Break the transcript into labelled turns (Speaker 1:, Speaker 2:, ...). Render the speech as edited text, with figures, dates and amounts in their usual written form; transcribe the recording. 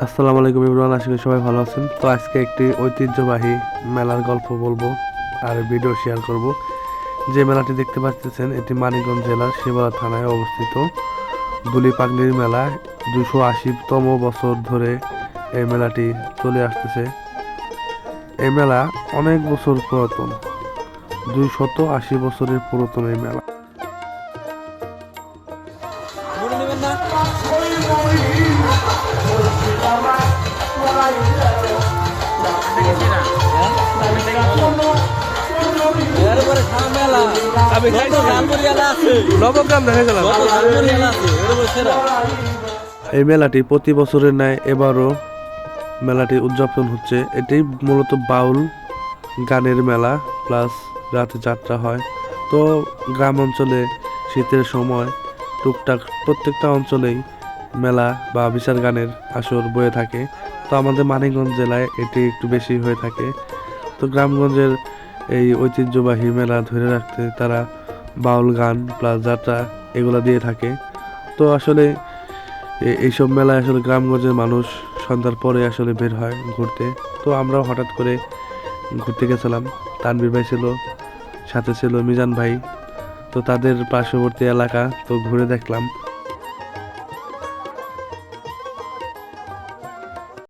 Speaker 1: আসসালামু আলাইকুম ইমরান, আশা করি সবাই ভালো আছেন। তো আজকে একটি ঐতিহ্যবাহী মেলার গল্প বলবো আর ভিডিও শেয়ার করব। যে মেলাটি দেখতে পাচ্ছেন এটি মানিকগঞ্জ জেলার শিবলা থানায় অবস্থিত দুলি পাগলির মেলা। 280তম বছর ধরে এই মেলাটি চলে আসতেছে। এই মেলা অনেক বছর পুরাতন, 280 বছরের পুরাতন এই মেলা। এই মেলাটি প্রতি বছরের ন্যায় এবারও মেলাটি উদযাপন হচ্ছে। এটি মূলত বাউল গানের মেলা প্লাস রাতে যাত্রা হয়। তো গ্রাম অঞ্চলে শীতের সময় টুকটাক প্রত্যেকটা অঞ্চলেই মেলা বা বিচার গানের আসর বয়ে থাকে। তো আমাদের মানিকগঞ্জ জেলায় এটি একটু বেশি হয়ে থাকে। তো গ্রামগঞ্জের এই ঐতিহ্যবাহী মেলা ধরে রাখতে তারা বাউল গান প্লাস যাত্রা এগুলো দিয়ে থাকে। তো আসলে এইসব মেলায় আসলে গ্রামগঞ্জের মানুষ সন্ধ্যার পরে আসলে বের হয় ঘুরতে। তো আমরাও হঠাৎ করে ঘুরতে গেছিলাম। তানভীর ভাই ছিল, সাথে ছিল মিজান ভাই। তো তাদের পার্শ্ববর্তী এলাকা তো ঘুরে দেখলাম।